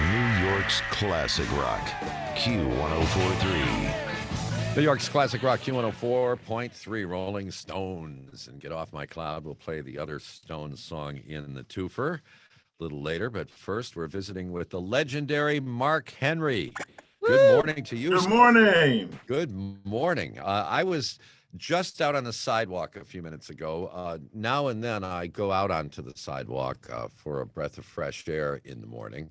New York's classic rock, Q1043. New York's classic rock, Q104.3, Rolling Stones. And Get Off My Cloud will play the other Stones song in the twofer a little later. But first, we're visiting with the legendary Mark Henry. Good morning to you. Good morning. Good morning. I was just out on the sidewalk a few minutes ago. Now and then I go out onto the sidewalk for a breath of fresh air in the morning.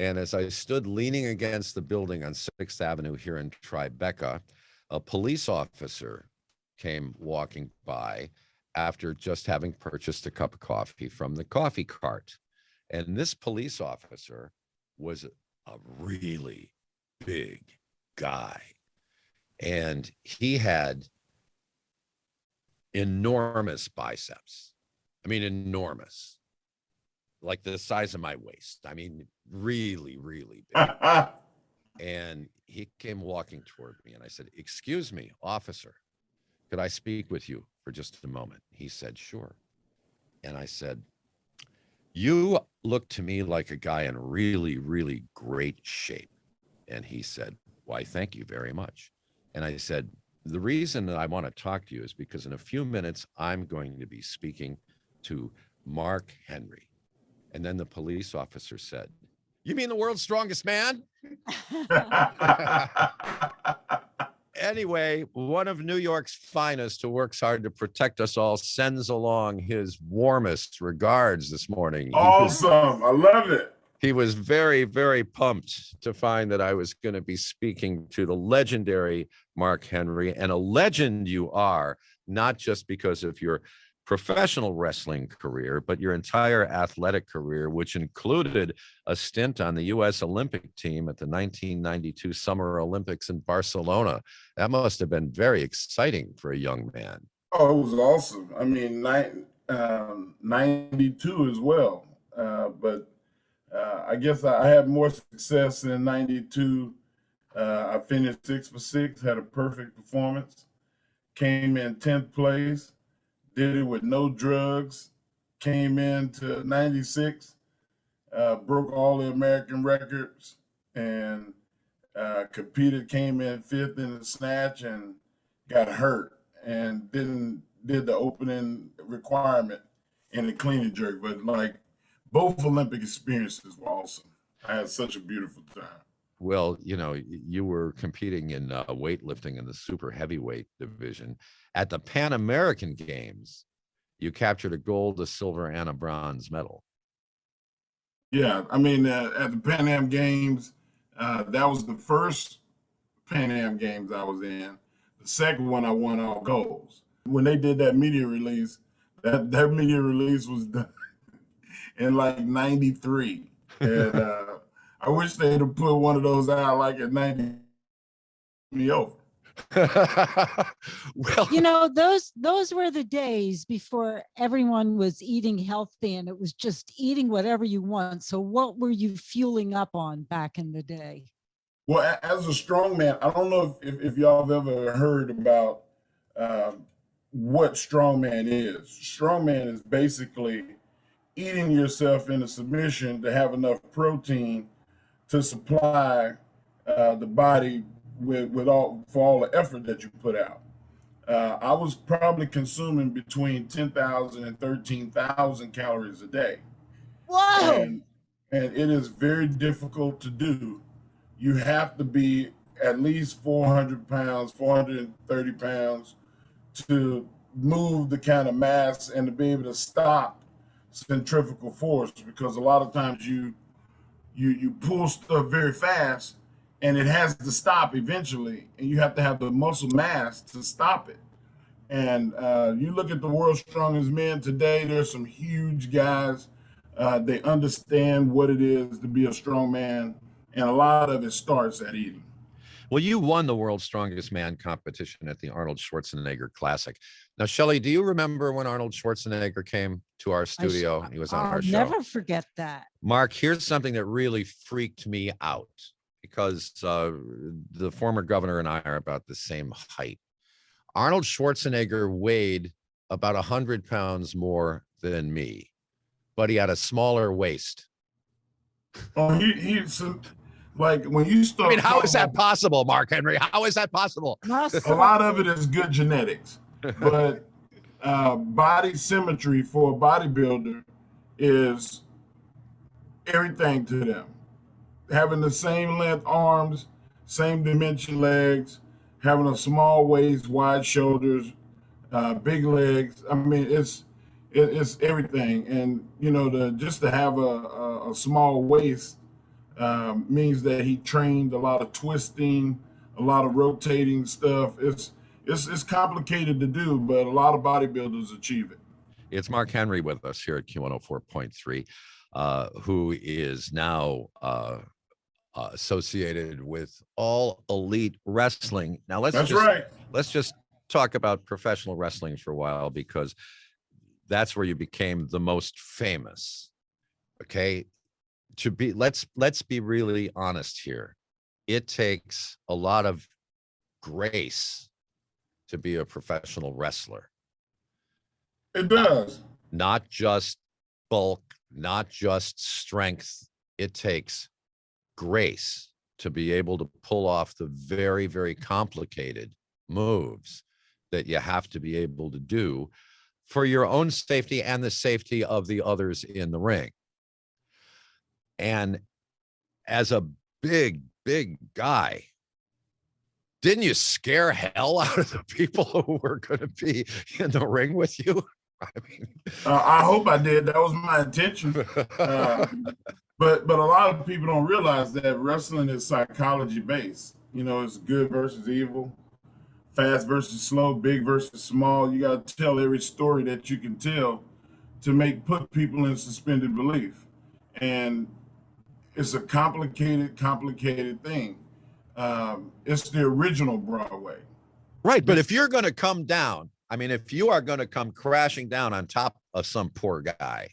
And as I stood leaning against the building on 6th Avenue here in Tribeca, a police officer came walking by after just having purchased a cup of coffee from the coffee cart. And this police officer was a really big guy. And he had enormous biceps. I mean, enormous. Like the size of my waist. I mean, really, really big. And he came walking toward me and I said, "Excuse me, officer, could I speak with you for just a moment?" He said, "Sure." And I said, "You look to me like a guy in really, really great shape." And he said, "Why, thank you very much." And I said, "The reason that I want to talk to you is because in a few minutes, I'm going to be speaking to Mark Henry." And then the police officer said, "You mean the world's strongest man?" Anyway, one of New York's finest who works hard to protect us all sends along his warmest regards this morning. Awesome. I love it. He was very, very pumped to find that I was going to be speaking to the legendary Mark Henry. And a legend you are, not just because of your professional wrestling career, but your entire athletic career, which included a stint on the U.S. Olympic team at the 1992 Summer Olympics in Barcelona. That must have been very exciting for a young man. Oh, it was awesome. I mean, 92 as well. But I guess I had more success in 92. I finished 6 for 6, had a perfect performance, came in 10th place. Did it with no drugs, came into 96, broke all the American records, and competed, came in 5th in the snatch and got hurt and did the opening requirement in the clean and jerk. But like both Olympic experiences were awesome. I had such a beautiful time. Well, you know, you were competing in weightlifting in the super heavyweight division. At the Pan American Games, you captured a gold, a silver, and a bronze medal. Yeah, I mean, at the Pan Am Games, that was the first Pan Am Games I was in. The second one, I won all golds. When they did that media release, that media release was done in like 93. And I wish they'd have put one of those out like at 90 me over. Well, you know, those were the days before everyone was eating healthy and it was just eating whatever you want. So what were you fueling up on back in the day? Well, as a strongman, I don't know if y'all have ever heard about what strongman is. Strongman is basically eating yourself into submission to have enough protein to supply the body with all the effort that you put out. I was probably consuming between 10,000 and 13,000 calories a day. Whoa! And it is very difficult to do. You have to be at least 400 pounds, 430 pounds to move the kind of mass and to be able to stop centrifugal force, because a lot of times you pull stuff very fast and it has to stop eventually, and you have to have the muscle mass to stop it. And you look at the world's strongest men today, there's some huge guys. They understand what it is to be a strong man, and a lot of it starts at eating. Well, you won the World's Strongest Man competition at the Arnold Schwarzenegger Classic. Now, Shelley, do you remember when Arnold Schwarzenegger came to our studio? He was on our show. I'll never forget that. Mark, here's something that really freaked me out, because the former governor and I are about the same height. Arnold Schwarzenegger weighed about 100 pounds more than me, but he had a smaller waist. Oh, he's like when you I start. mean, how is talking that possible, Mark Henry? How is that possible? a lot of it is good genetics, but body symmetry for a bodybuilder is everything to them. Having the same length arms, same dimension legs, having a small waist, wide shoulders, big legs. I mean, it's everything. And you know, just to have a small waist means that he trained a lot of twisting, a lot of rotating stuff. It's complicated to do, but a lot of bodybuilders achieve it. It's Mark Henry with us here at Q104.3, who is now associated with All Elite Wrestling. Now That's right. let's just talk about professional wrestling for a while, because that's where you became the most famous. Okay, let's be really honest here. It takes a lot of grace to be a professional wrestler. It does. Not just bulk, not just strength. It takes grace to be able to pull off the very, very complicated moves that you have to be able to do for your own safety and the safety of the others in the ring. And as a big, big guy, didn't you scare hell out of the people who were going to be in the ring with you? I mean, I hope I did. That was my intention. But a lot of people don't realize that wrestling is psychology based. You know, it's good versus evil, fast versus slow, big versus small. You got to tell every story that you can tell to put people in suspended belief. And it's a complicated thing. It's the original Broadway. right. But if you're going to come down, I mean, if you are going to come crashing down on top of some poor guy,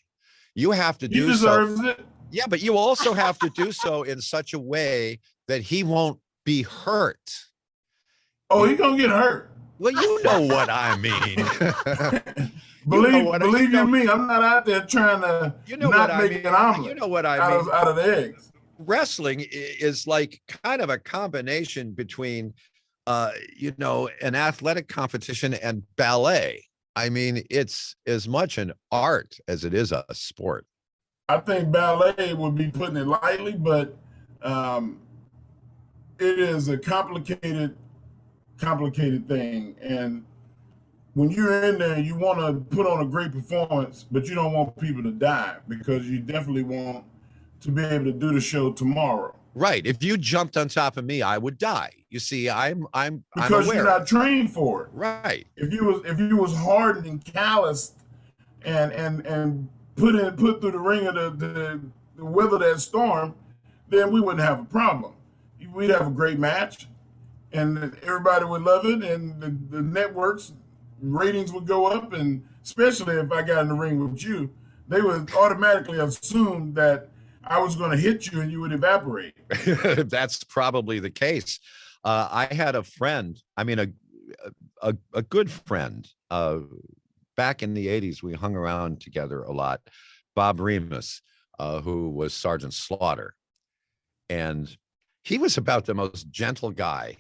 you have to He do deserves so. it. Yeah, but you also have to do so in such a way that he won't be hurt. Oh, he's gonna get hurt. Well, you know what I mean. Believe you me, I'm not out there trying to not make an omelet. You know what I mean. Out of the eggs. Wrestling is like kind of a combination between, an athletic competition and ballet. I mean, it's as much an art as it is a sport. I think ballet would be putting it lightly, but it is a complicated thing. And when you're in there, you want to put on a great performance, but you don't want people to die, because you definitely want to be able to do the show tomorrow. Right. If you jumped on top of me, I would die. You see, I'm because aware. You're not trained for it. Right. If you was hardened and calloused and put through the ring of the weather that storm, then we wouldn't have a problem. We'd have a great match, and everybody would love it, and the networks ratings would go up, and especially if I got in the ring with you, they would automatically assume that I was going to hit you and you would evaporate. That's probably the case. I had a friend, I mean, a good friend, back in the 80s, we hung around together a lot, Bob Remus, who was Sergeant Slaughter. And he was about the most gentle guy,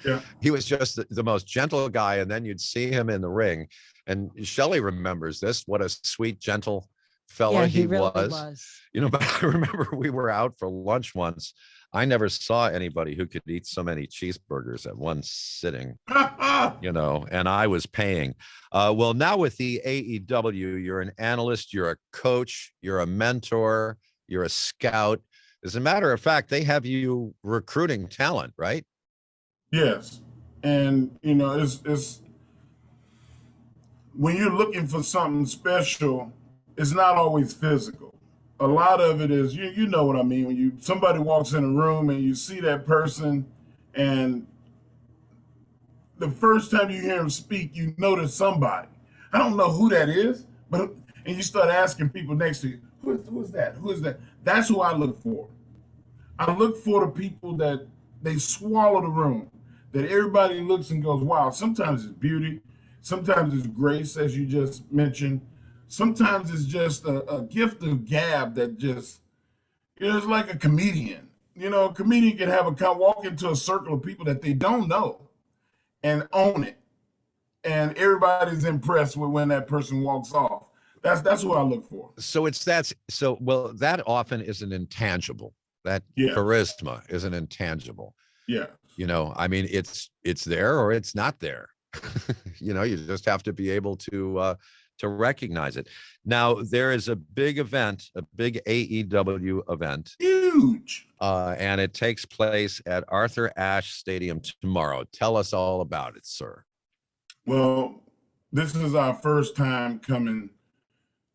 Yeah. He was just the most gentle guy. And then you'd see him in the ring. And Shelley remembers this, what a sweet, gentle fella he really was. But I remember we were out for lunch once. I never saw anybody who could eat so many cheeseburgers at one sitting, and I was paying. Well, now with the AEW, you're an analyst, you're a coach, you're a mentor, you're a scout. As a matter of fact, they have you recruiting talent, right? Yes. And, it's when you're looking for something special, it's not always physical. A lot of it is, you know what I mean, when somebody walks in a room and you see that person, and the first time you hear him speak, you notice somebody. I don't know who that is, and you start asking people next to you, who is that? Who is that? That's who I look for. I look for the people that they swallow the room, that everybody looks and goes, wow. Sometimes it's beauty. Sometimes it's grace, as you just mentioned. Sometimes it's just a gift of gab that just It's like a comedian. A comedian can walk into a circle of people that they don't know and own it, and everybody's impressed with when that person walks off. That's who I look for. So that often is an intangible. That charisma is an intangible. Yeah. I mean, it's there or it's not there. You just have to be able to recognize it. Now, there is a big event, a big AEW event. Huge. And it takes place at Arthur Ashe Stadium tomorrow. Tell us all about it, sir. Well, this is our first time coming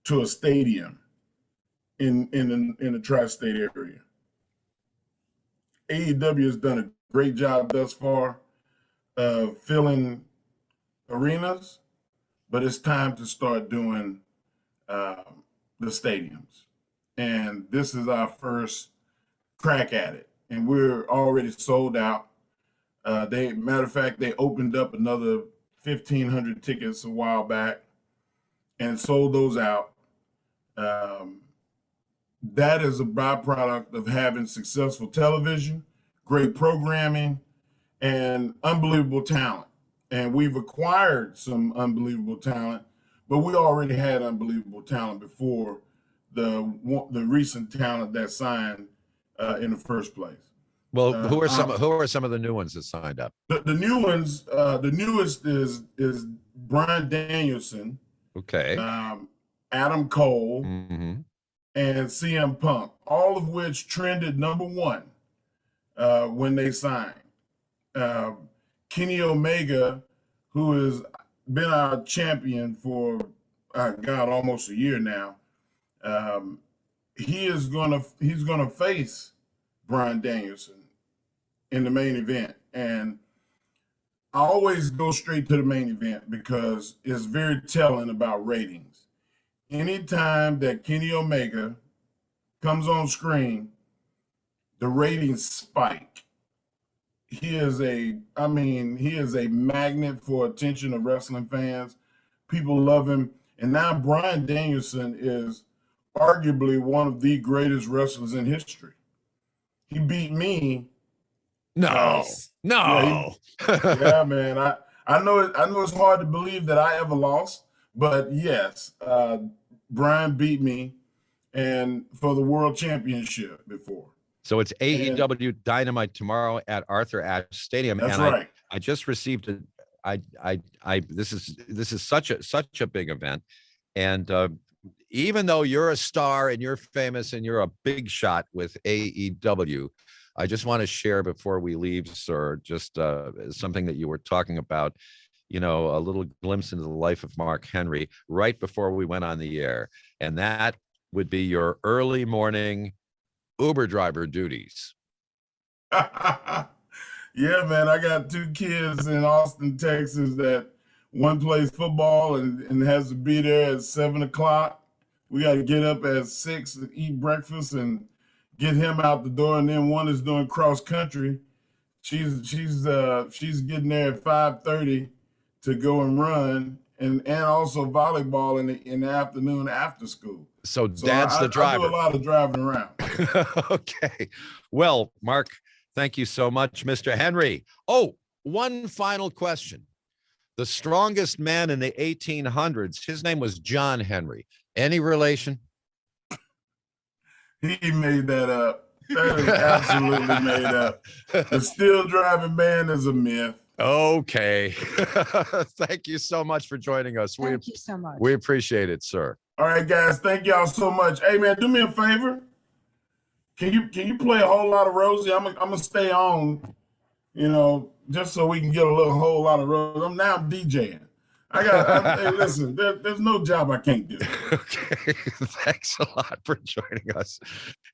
to a stadium in the tri-state area. AEW has done a great job thus far of filling arenas, but it's time to start doing the stadiums. And this is our first crack at it. And we're already sold out. Matter of fact, they opened up another 1,500 tickets a while back and sold those out. That is a byproduct of having successful television, great programming, and unbelievable talent. And we've acquired some unbelievable talent, but we already had unbelievable talent before the recent talent that signed in the first place. Well, who are some of the new ones that signed up? The new ones, the newest is Bryan Danielson. Okay. Adam Cole, mm-hmm. and CM Punk, all of which trended #1 when they signed. Kenny Omega, who has been our champion for almost a year now, he's gonna face Bryan Danielson in the main event, and I always go straight to the main event because it's very telling about ratings. Anytime that Kenny Omega comes on screen, the ratings spike. He is a magnet for attention of wrestling fans. People love him. And now Bryan Danielson is arguably one of the greatest wrestlers in history. He beat me. No. Yeah, man. I know it's hard to believe that I ever lost, but yes, Bryan beat me and for the world championship before. So it's AEW Dynamite tomorrow at Arthur Ashe Stadium. That's and right. I just received this is such a big event. And even though you're a star and you're famous and you're a big shot with AEW, I just want to share before we leave, sir, just something that you were talking about, a little glimpse into the life of Mark Henry right before we went on the air. And that would be your early morning Uber driver duties. Yeah, man. I got 2 kids in Austin, Texas that one plays football and has to be there at 7 o'clock. We got to get up at 6 to eat breakfast and get him out the door. And then one is doing cross country. She's getting there at 5:30 to go and run, and also volleyball in the afternoon after school. So Dad's the driver. I do a lot of driving around. Okay. Well, Mark, thank you so much, Mr. Henry. Oh, one final question. The strongest man in the 1800s, his name was John Henry. Any relation? He made that up. That is absolutely made up. The still driving man is a myth. Okay. Thank you so much for joining us. Thank you so much. We appreciate it, sir. All right, guys. Thank y'all so much. Hey, man, do me a favor. Can you play a whole lot of Rosie? I'm gonna stay on, just so we can get a whole lot of Rosie. I'm now DJing. Hey, listen, there's no job I can't do. Okay. Thanks a lot for joining us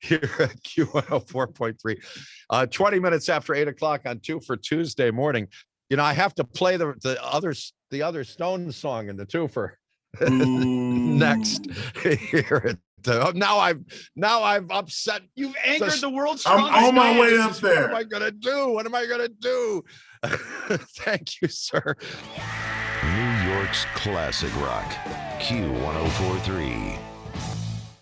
here at Q104.3. 20 minutes after 8 o'clock on 2 for Tuesday morning. I have to play the other Stone song in the 2 for next here. Now I've upset. You've angered the world's strongest. I'm on my way up there. What am I gonna do? Thank you, sir. New York's classic rock, Q104.3.